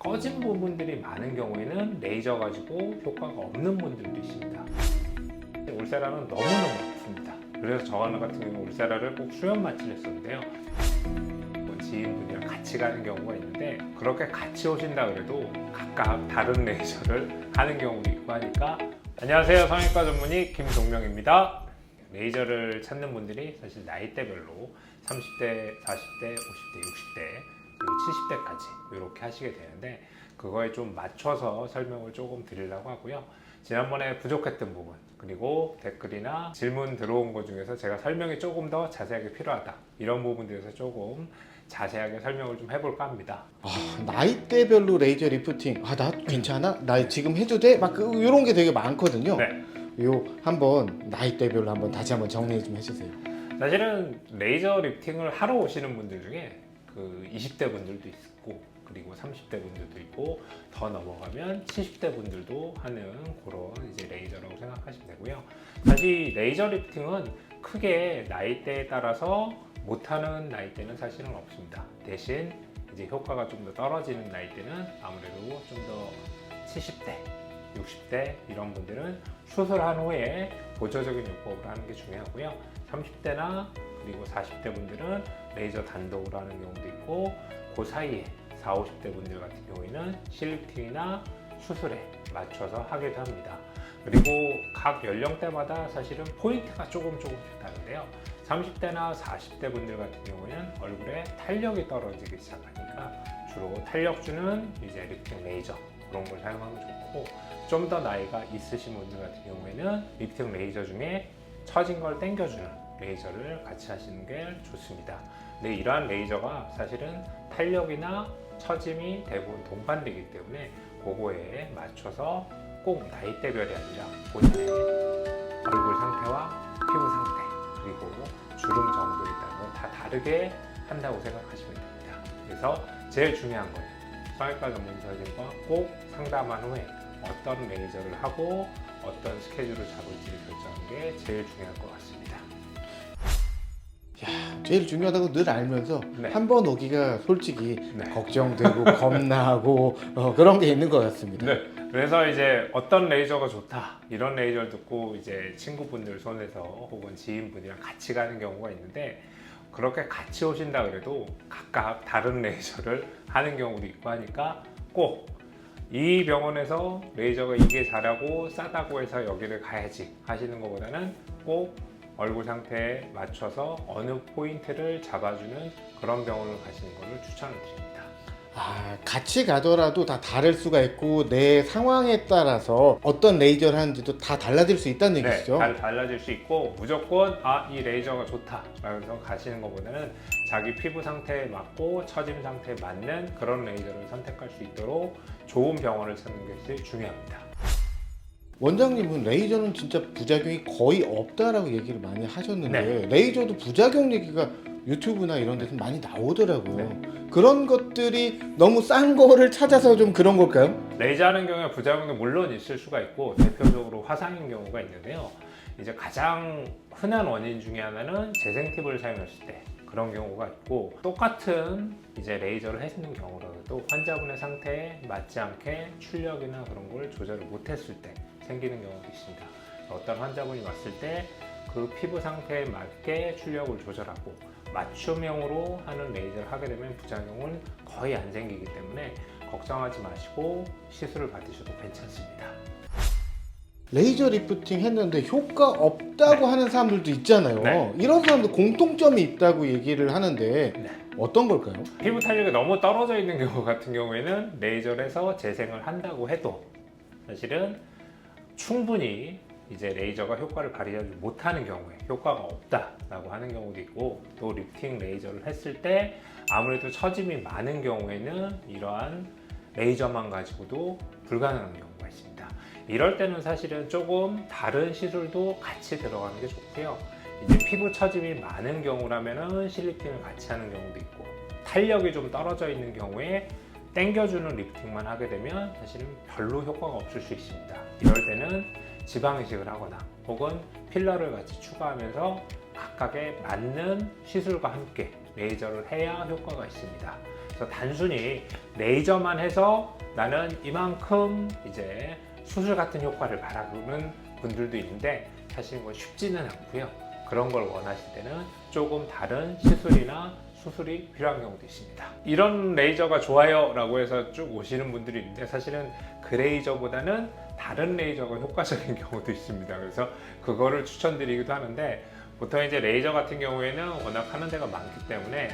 꺼진 부분들이 많은 경우에는 레이저 가지고 효과가 없는 분들도 있습니다. 울세라는 너무너무 아픕니다. 그래서 저 같은 경우 울세라를 꼭 수면 마취를 했었는데요. 지인분이랑 같이 가는 경우가 있는데 그렇게 같이 오신다 그래도 각각 다른 레이저를 하는 경우도 있고 하니까. 안녕하세요, 성형외과 전문의 김동명입니다. 레이저를 찾는 분들이 사실 나이대별로 30대, 40대, 50대, 60대 그리고 70대까지 이렇게 하시게 되는데 그거에 좀 맞춰서 설명을 조금 드리려고 하고요. 지난번에 부족했던 부분 그리고 댓글이나 질문 들어온 것 중에서 제가 설명이 조금 더 자세하게 필요하다 이런 부분들에서 조금 자세하게 설명을 좀 해볼까 합니다. 나이대별로 레이저 리프팅 나 괜찮아? 나 지금 해도 돼? 막 이런 게 되게 많거든요. 네. 요 한번 나이대별로 한번 다시 한번 정리 좀 해주세요. 사실은 레이저 리프팅을 하러 오시는 분들 중에 그 20대 분들도 있고 그리고 30대 분들도 있고 더 넘어가면 70대 분들도 하는 그런 이제 레이저라고 생각하시면 되고요. 사실 레이저 리프팅은 크게 나이대에 따라서 못하는 나이대는 사실은 없습니다. 대신 이제 효과가 좀 더 떨어지는 나이대는 아무래도 좀 더 70대, 60대 이런 분들은 수술한 후에 보조적인 요법을 하는 게 중요하고요. 30대나 그리고 40대 분들은 레이저 단독으로 하는 경우도 있고 그 사이에 40, 50대 분들 같은 경우에는 실리팅이나 수술에 맞춰서 하기도 합니다. 그리고 각 연령대마다 사실은 포인트가 조금씩 다른데요. 30대나 40대 분들 같은 경우에는 얼굴에 탄력이 떨어지기 시작하니까 주로 탄력 주는 이제 리프팅 레이저 그런 걸 사용하면 좋고, 좀 더 나이가 있으신 분들 같은 경우에는 리프팅 레이저 중에 처진 걸 당겨주는 레이저를 같이 하시는 게 좋습니다. 근데 이러한 레이저가 사실은 탄력이나 처짐이 대부분 동반되기 때문에 그거에 맞춰서 꼭 나이대별이 아니라 본인의 얼굴 상태와 피부 상태 그리고 주름 정도에 따라 다 다르게 한다고 생각하시면 됩니다. 그래서 제일 중요한 건 성형외과 전문 의사님과 꼭 상담한 후에 어떤 레이저를 하고 어떤 스케줄을 잡을지를 결정하는 게 제일 중요할 것 같습니다. 제일 중요하다고 늘 알면서 네. 한 번 오기가 솔직히 네. 걱정되고 겁나고 그런 게 있는 것 같습니다. 네. 그래서 이제 어떤 레이저가 좋다 이런 레이저를 듣고 이제 친구분들 손에서 혹은 지인분이랑 같이 가는 경우가 있는데 그렇게 같이 오신다 그래도 각각 다른 레이저를 하는 경우도 있고 하니까 꼭 이 병원에서 레이저가 이게 잘하고 싸다고 해서 여기를 가야지 하시는 것보다는 꼭 얼굴 상태에 맞춰서 어느 포인트를 잡아주는 그런 병원을 가시는 것을 추천을 드립니다. 같이 가더라도 다 다를 수가 있고 내 상황에 따라서 어떤 레이저를 하는지도 다 달라질 수 있다는 얘기시죠? 네, 달라질 수 있고 무조건 이 레이저가 좋다 라고 가시는 것보다는 자기 피부 상태에 맞고 처짐 상태에 맞는 그런 레이저를 선택할 수 있도록 좋은 병원을 찾는 게 제일 중요합니다. 원장님은 레이저는 진짜 부작용이 거의 없다라고 얘기를 많이 하셨는데 네. 레이저도 부작용 얘기가 유튜브나 이런 데서 많이 나오더라고요. 네. 그런 것들이 너무 싼 거를 찾아서 좀 그런 걸까요? 레이저 하는 경우에 부작용도 물론 있을 수가 있고 대표적으로 화상인 경우가 있는데요. 이제 가장 흔한 원인 중에 하나는 재생팁을 사용했을 때 그런 경우가 있고, 똑같은 이제 레이저를 해주는 경우라도 환자분의 상태에 맞지 않게 출력이나 그런 걸 조절을 못했을 때 생기는 경우도 있습니다. 어떤 환자분이 왔을 때 그 피부 상태에 맞게 출력을 조절하고 맞춤형으로 하는 레이저를 하게 되면 부작용은 거의 안 생기기 때문에 걱정하지 마시고 시술을 받으셔도 괜찮습니다. 레이저 리프팅 했는데 효과 없다고 하는 사람들도 있잖아요. 네. 이런 사람들 공통점이 있다고 얘기를 하는데 네. 어떤 걸까요? 피부 탄력이 너무 떨어져 있는 경우 같은 경우에는 레이저를 해서 재생을 한다고 해도 사실은 충분히 이제 레이저가 효과를 발휘하지 못하는 경우에 효과가 없다라고 하는 경우도 있고, 또 리프팅 레이저를 했을 때 아무래도 처짐이 많은 경우에는 이러한 레이저만 가지고도 불가능한 경우가 있습니다. 이럴 때는 사실은 조금 다른 시술도 같이 들어가는 게 좋고요. 이제 피부 처짐이 많은 경우라면은 실리팅을 같이 하는 경우도 있고, 탄력이 좀 떨어져 있는 경우에 당겨주는 리프팅만 하게 되면 사실은 별로 효과가 없을 수 있습니다. 이럴 때는 지방 이식을 하거나 혹은 필러를 같이 추가하면서 각각에 맞는 시술과 함께 레이저를 해야 효과가 있습니다. 그래서 단순히 레이저만 해서 나는 이만큼 이제 수술 같은 효과를 바라보는 분들도 있는데 사실 뭐 쉽지는 않고요. 그런 걸 원하실 때는 조금 다른 시술이나 수술이 필요한 경우도 있습니다. 이런 레이저가 좋아요 라고 해서 쭉 오시는 분들이 있는데 사실은 그 레이저보다는 다른 레이저가 효과적인 경우도 있습니다. 그래서 그거를 추천드리기도 하는데 보통 이제 레이저 같은 경우에는 워낙 하는 데가 많기 때문에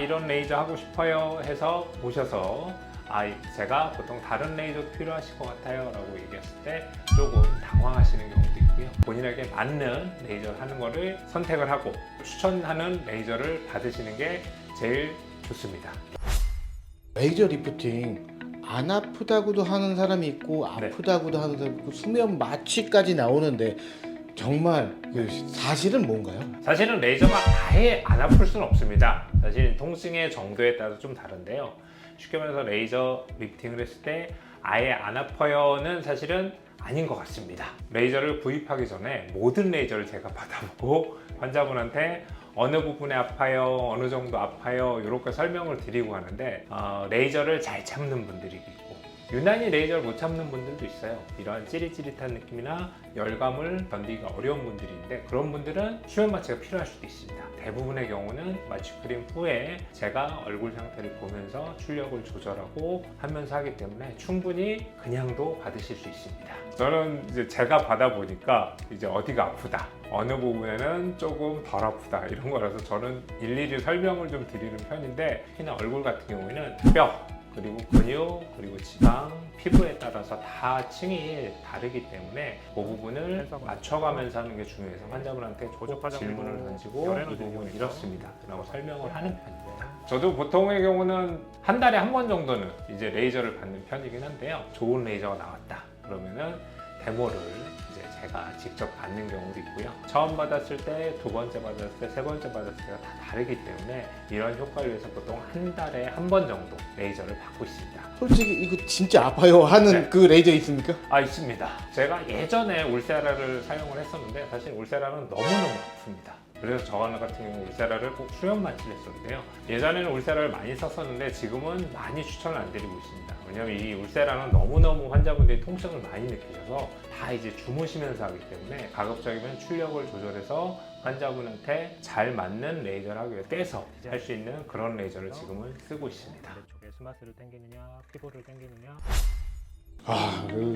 이런 레이저 하고 싶어요 해서 오셔서 제가 보통 다른 레이저도 필요하실 것 같아요 라고 얘기했을 때 조금 당황하시는 경우도 있고요. 본인에게 맞는 레이저 하는 거를 선택을 하고 추천하는 레이저를 받으시는 게 제일 좋습니다. 레이저 리프팅 안 아프다고도 하는 사람이 있고 네. 아프다고도 하는 사람이 있고 수면 마취까지 나오는데 정말 그 사실은 뭔가요? 사실은 레이저가 아예 안 아플 수는 없습니다. 사실 통증의 정도에 따라서 좀 다른데요. 쉽게 말해서 레이저 리프팅을 했을 때 아예 안 아파요는 사실은 아닌 것 같습니다. 레이저를 구입하기 전에 모든 레이저를 제가 받아보고 환자분한테 어느 부분에 아파요, 어느 정도 아파요 이렇게 설명을 드리고 하는데 레이저를 잘 참는 분들이 있고 유난히 레이저를 못 참는 분들도 있어요. 이러한 찌릿찌릿한 느낌이나 열감을 견디기가 어려운 분들이 있는데 그런 분들은 수면 마취가 필요할 수도 있습니다. 대부분의 경우는 마취크림 후에 제가 얼굴 상태를 보면서 출력을 조절하고 하면서 하기 때문에 충분히 그냥도 받으실 수 있습니다. 저는 이제 제가 받아보니까 이제 어디가 아프다, 어느 부분에는 조금 덜 아프다 이런 거라서 저는 일일이 설명을 좀 드리는 편인데 특히나 얼굴 같은 경우에는 뼈 그리고 근육, 그리고 지방, 피부에 따라서 다 층이 다르기 때문에 그 부분을 맞춰가면서 하는 게 중요해서 환자분한테 질문을 던지고 이 부분 이렇습니다 라고 설명을 하는 편입니다. 저도 보통의 경우는 한 달에 한 번 정도는 이제 레이저를 받는 편이긴 한데요. 좋은 레이저가 나왔다 그러면은 데모를 이제 제가 직접 받는 경우도 있고요. 처음 받았을 때, 두 번째 받았을 때, 세 번째 받았을 때가 다 다르기 때문에 이런 효과를 위해서 보통 한 달에 한 번 정도 레이저를 받고 있습니다. 솔직히 이거 진짜 아파요 하는 네. 그 레이저 있습니까? 있습니다. 제가 예전에 울세라를 사용을 했었는데 사실 울세라는 너무너무 아픕니다. 그래서 저 같은 경우 울세라를 꼭 수면 마취를 했었는데요. 예전에는 울세라를 많이 썼었는데 지금은 많이 추천을 안 드리고 있습니다. 왜냐면 이 울세라는 너무너무 환자분들이 통증을 많이 느끼셔서 다 이제 주무시면서 하기 때문에 가급적이면 출력을 조절해서 환자분한테 잘 맞는 레이저를 하기 위해 떼서 할 수 있는 그런 레이저를 지금은 쓰고 있습니다. 쪽에 스마스를 당기느냐, 피부를 당기느냐.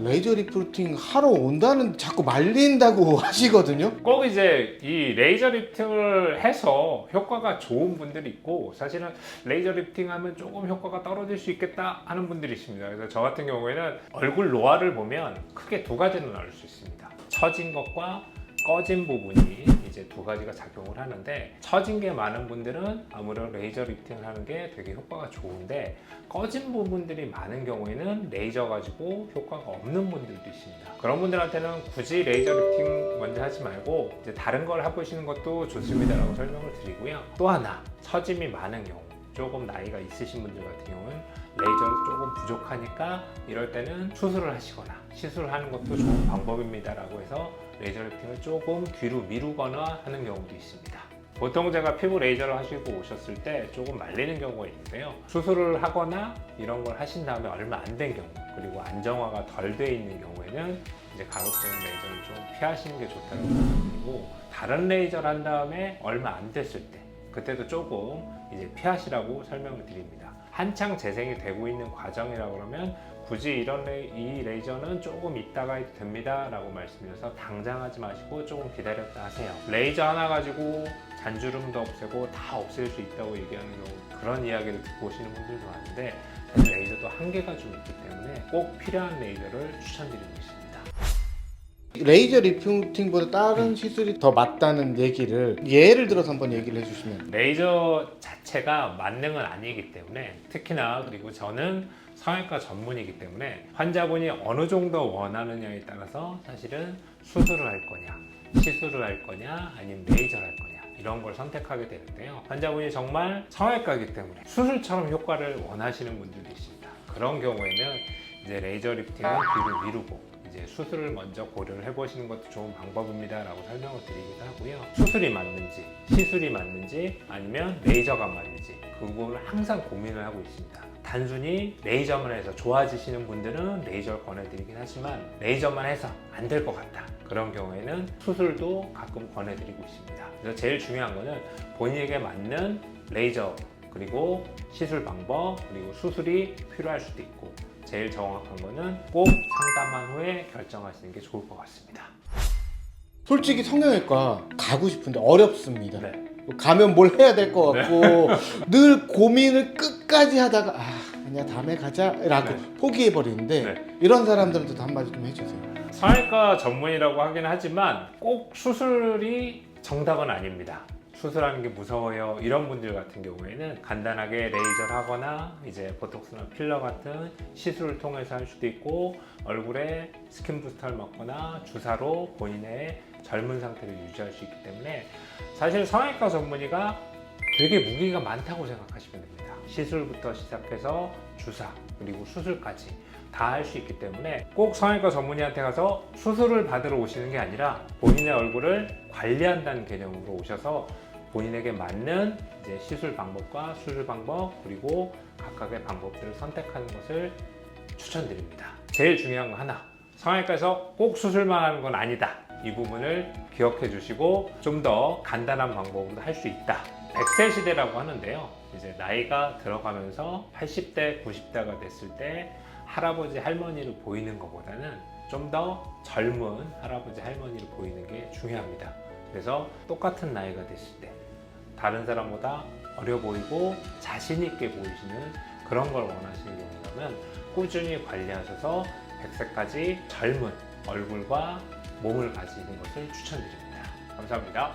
레이저 리프팅 하러 온다는 자꾸 말린다고 하시거든요. 꼭 이제 이 레이저 리프팅을 해서 효과가 좋은 분들이 있고 사실은 레이저 리프팅 하면 조금 효과가 떨어질 수 있겠다 하는 분들이 있습니다. 그래서 저 같은 경우에는 얼굴 노화를 보면 크게 두 가지로 나눌 수 있습니다. 처진 것과 꺼진 부분이 이제 두 가지가 작용을 하는데 처진 게 많은 분들은 아무래도 레이저 리프팅을 하는 게 되게 효과가 좋은데 꺼진 부분들이 많은 경우에는 레이저 가지고 효과가 없는 분들도 있습니다. 그런 분들한테는 굳이 레이저 리프팅 먼저 하지 말고 이제 다른 걸 해보시는 것도 좋습니다라고 설명을 드리고요. 또 하나 처짐이 많은 경우 조금 나이가 있으신 분들 같은 경우는 레이저를 조금 부족하니까 이럴 때는 수술을 하시거나 시술을 하는 것도 좋은 방법입니다라고 해서 레이저 리프팅을 조금 뒤로 미루거나 하는 경우도 있습니다. 보통 제가 피부 레이저를 하시고 오셨을 때 조금 말리는 경우가 있는데요. 수술을 하거나 이런 걸 하신 다음에 얼마 안 된 경우 그리고 안정화가 덜 돼 있는 경우에는 이제 가급적인 레이저를 좀 피하시는 게 좋다고 말씀드리고 다른 레이저를 한 다음에 얼마 안 됐을 때 그때도 조금 이제 피하시라고 설명을 드립니다. 한창 재생이 되고 있는 과정이라고 그러면 굳이 이 레이저는 조금 있다가 해도 됩니다 라고 말씀드려서 당장 하지 마시고 조금 기다렸다 하세요. 레이저 하나 가지고 잔주름도 없애고 다 없앨 수 있다고 얘기하는 경우 그런 이야기를 듣고 오시는 분들도 많은데 사실 레이저도 한계가 좀 있기 때문에 꼭 필요한 레이저를 추천드리고 있습니다. 레이저 리프팅보다 다른 시술이 더 맞다는 얘기를 예를 들어서 한번 얘기를 해주시면. 레이저 자체가 만능은 아니기 때문에 특히나 그리고 저는 성형외과 전문이기 때문에 환자분이 어느 정도 원하느냐에 따라서 사실은 수술을 할 거냐 시술을 할 거냐 아니면 레이저를 할 거냐 이런 걸 선택하게 되는데요. 환자분이 정말 성형외과이기 때문에 수술처럼 효과를 원하시는 분들도 있습니다. 그런 경우에는 이제 레이저 리프팅은 뒤로 미루고 이제 수술을 먼저 고려를 해보시는 것도 좋은 방법입니다라고 설명을 드리기도 하고요. 수술이 맞는지, 시술이 맞는지, 아니면 레이저가 맞는지 그걸 항상 고민을 하고 있습니다. 단순히 레이저만 해서 좋아지시는 분들은 레이저를 권해드리긴 하지만 레이저만 해서 안 될 것 같다. 그런 경우에는 수술도 가끔 권해드리고 있습니다. 그래서 제일 중요한 거는 본인에게 맞는 레이저 그리고 시술 방법 그리고 수술이 필요할 수도 있고 제일 정확한 거는 꼭 상담한 후에 결정하시는 게 좋을 것 같습니다. 솔직히 성형외과 가고 싶은데 어렵습니다. 네. 가면 뭘 해야 될 것 같고 늘 고민을 끝까지 하다가 아니야 다음에 가자라고 네. 포기해버리는데 네. 이런 사람들한테도 한마디 좀 해주세요. 성형외과 전문이라고 하긴 하지만 꼭 수술이 정답은 아닙니다. 수술하는 게 무서워요 이런 분들 같은 경우에는 간단하게 레이저를 하거나 이제 보톡스나 필러 같은 시술을 통해서 할 수도 있고 얼굴에 스킨 부스터를 먹거나 주사로 본인의 젊은 상태를 유지할 수 있기 때문에 사실 성형외과 전문의가 되게 무기가 많다고 생각하시면 됩니다. 시술부터 시작해서 주사 그리고 수술까지 다 할 수 있기 때문에 꼭 성형외과 전문의한테 가서 수술을 받으러 오시는 게 아니라 본인의 얼굴을 관리한다는 개념으로 오셔서 본인에게 맞는 이제 시술 방법과 수술 방법 그리고 각각의 방법들을 선택하는 것을 추천드립니다. 제일 중요한 거 하나, 성형외과에서 꼭 수술만 하는 건 아니다. 이 부분을 기억해 주시고 좀 더 간단한 방법으로 할 수 있다. 100세 시대라고 하는데요. 이제 나이가 들어가면서 80대, 90대가 됐을 때 할아버지, 할머니를 보이는 것보다는 좀 더 젊은 할아버지, 할머니를 보이는 게 중요합니다. 그래서 똑같은 나이가 됐을 때 다른 사람보다 어려 보이고 자신 있게 보이시는 그런 걸 원하시는 경우라면 꾸준히 관리하셔서 100세까지 젊은 얼굴과 몸을 가지는 것을 추천드립니다. 감사합니다.